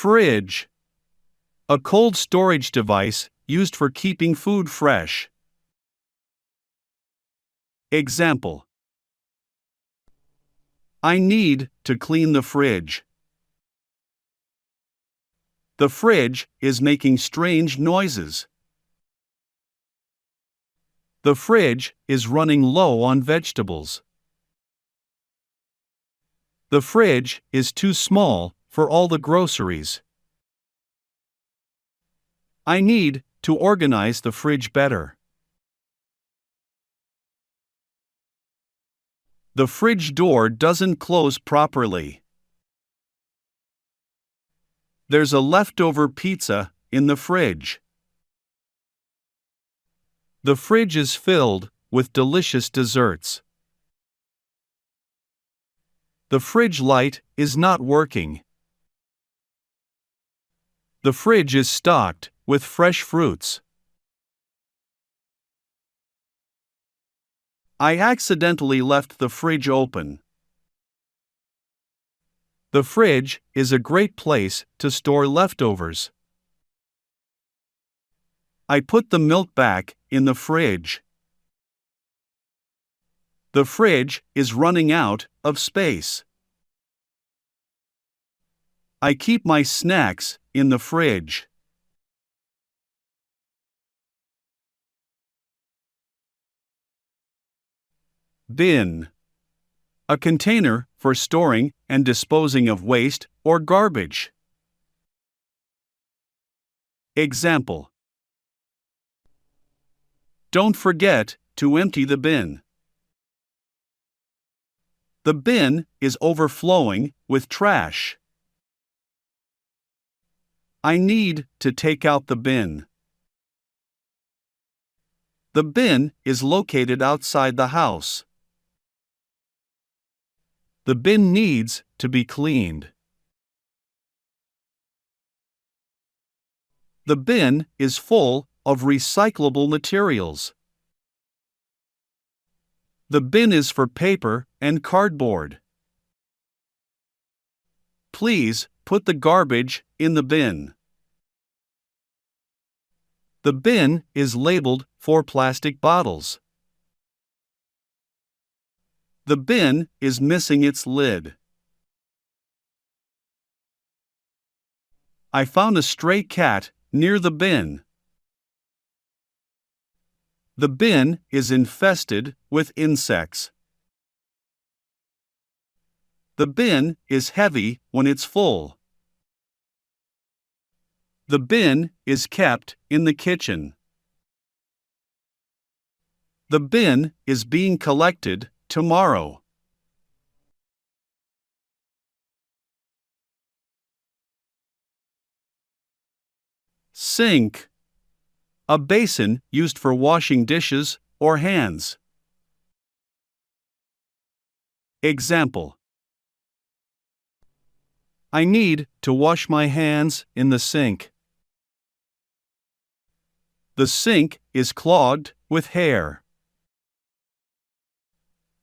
Fridge. A cold storage device used for keeping food fresh. Example: I need to clean the fridge. The fridge is making strange noises. The fridge is running low on vegetables. The fridge is too small for all the groceries. I need to organize the fridge better. The fridge door doesn't close properly. There's a leftover pizza in the fridge. The fridge is filled with delicious desserts. The fridge light is not working. The fridge is stocked with fresh fruits. I accidentally left the fridge open. The fridge is a great place to store leftovers. I put the milk back in the fridge. The fridge is running out of space. I keep my snacks in the fridge. Bin. A container for storing and disposing of waste or garbage. Example: Don't forget to empty the bin. The bin is overflowing with trash. I need to take out the bin. The bin is located outside the house. The bin needs to be cleaned. The bin is full of recyclable materials. The bin is for paper and cardboard. Please put the garbage in the bin. The bin is labeled for plastic bottles. The bin is missing its lid. I found a stray cat near the bin. The bin is infested with insects. The bin is heavy when it's full. The bin is kept in the kitchen. The bin is being collected tomorrow. Sink. A basin used for washing dishes or hands. Example: I need to wash my hands in the sink. The sink is clogged with hair.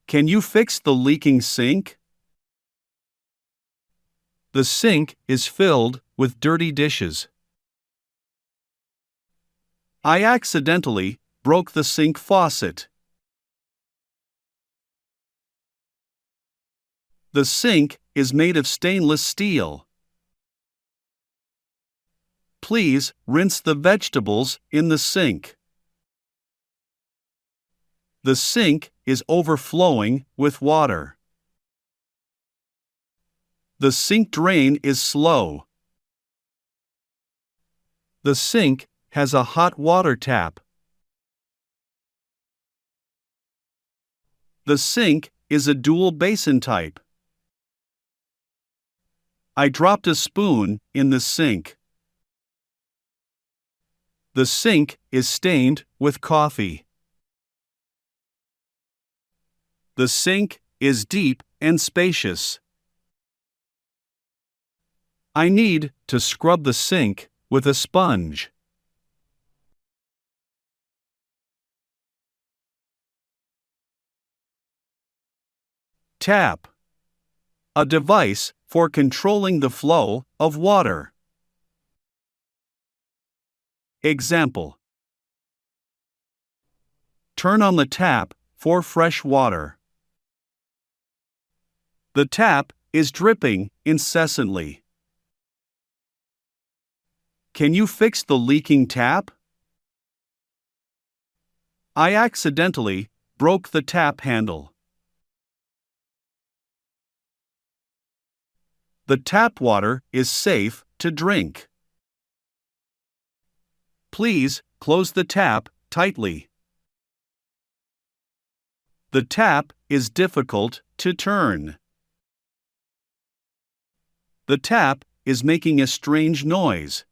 Can you fix the leaking sink? The sink is filled with dirty dishes. I accidentally broke the sink faucet. The sink is made of stainless steel. Please rinse the vegetables in the sink. The sink is overflowing with water. The sink drain is slow. The sink has a hot water tap. The sink is a dual basin type. I dropped a spoon in the sink. The sink is stained with coffee. The sink is deep and spacious. I need to scrub the sink with a sponge. Tap. A device for controlling the flow of water. Example: turn on the tap for fresh water. The tap is dripping incessantly. Can you fix the leaking tap? I accidentally broke the tap handle. The tap water is safe to drink. Please close the tap tightly. The tap is difficult to turn. The tap is making a strange noise.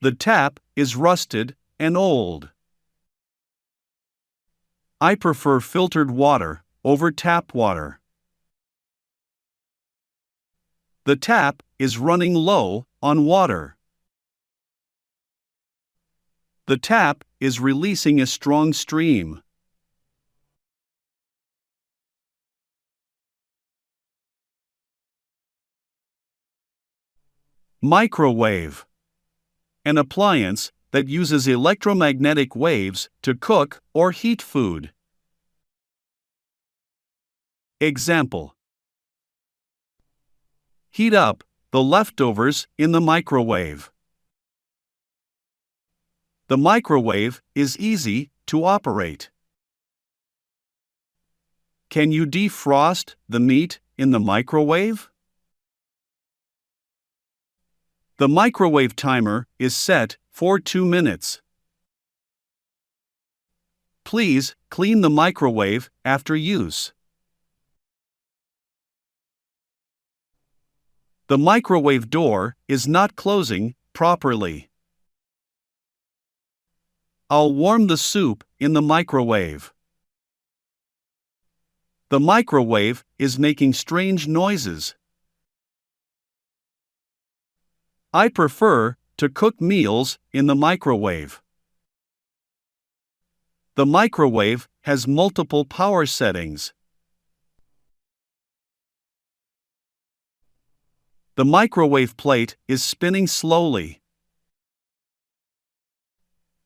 The tap is rusted and old. I prefer filtered water over tap water. The tap is running low on water. The tap is releasing a strong stream. Microwave: an appliance that uses electromagnetic waves to cook or heat food. Example: heat up the leftovers in the microwave. The microwave is easy to operate. Can you defrost the meat in the microwave? The microwave timer is set for 2 minutes. Please clean the microwave after use. The microwave door is not closing properly. I'll warm the soup in the microwave. The microwave is making strange noises. I prefer to cook meals in the microwave. The microwave has multiple power settings. The microwave plate is spinning slowly.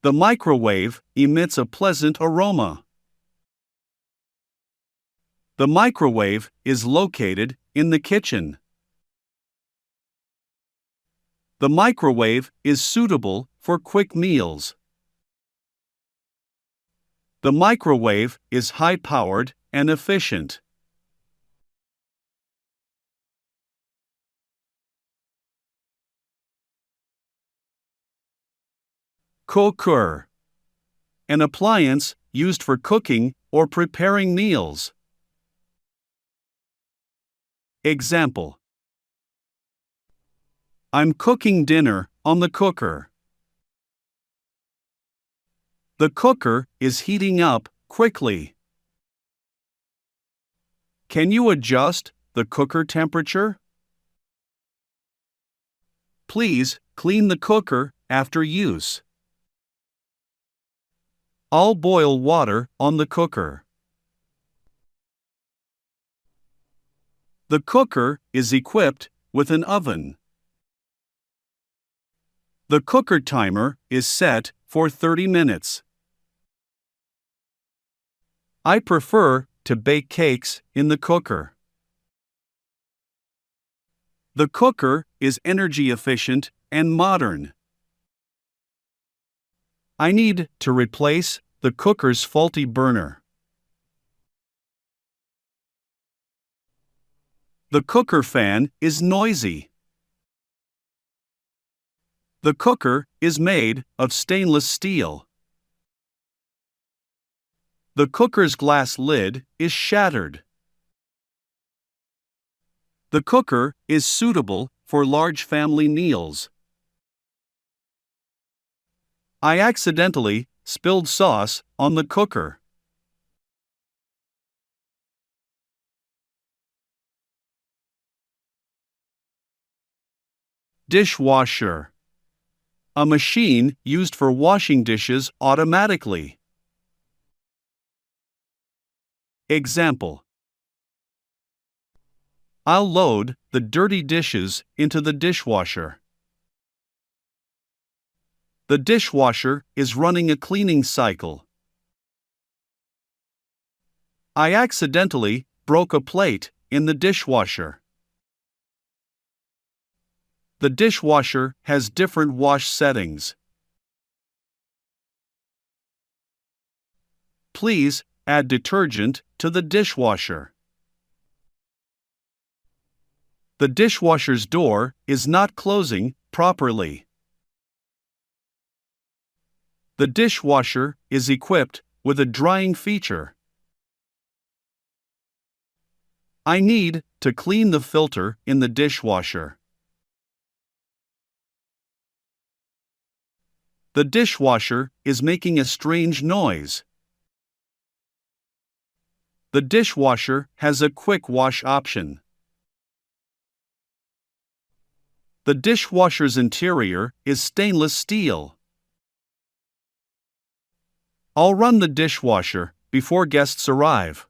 The microwave emits a pleasant aroma. The microwave is located in the kitchen. The microwave is suitable for quick meals. The microwave is high-powered and efficient. Cooker: an appliance used for cooking or preparing meals. Example: I'm cooking dinner on the cooker. The cooker is heating up quickly. Can you adjust the cooker temperature? Please clean the cooker after use. I'll boil water on the cooker. The cooker is equipped with an oven. The cooker timer is set for 30 minutes. I prefer to bake cakes in the cooker. The cooker is energy efficient and modern. I need to replace the cooker's faulty burner. The cooker fan is noisy. The cooker is made of stainless steel. The cooker's glass lid is shattered. The cooker is suitable for large family meals. I accidentally spilled sauce on the cooker. Dishwasher: a machine used for washing dishes automatically. Example: I'll load the dirty dishes into the dishwasher. The dishwasher is running a cleaning cycle. I accidentally broke a plate in the dishwasher. The dishwasher has different wash settings. Please add detergent to the dishwasher. The dishwasher's door is not closing properly. The dishwasher is equipped with a drying feature. I need to clean the filter in the dishwasher. The dishwasher is making a strange noise. The dishwasher has a quick wash option. The dishwasher's interior is stainless steel. I'll run the dishwasher before guests arrive.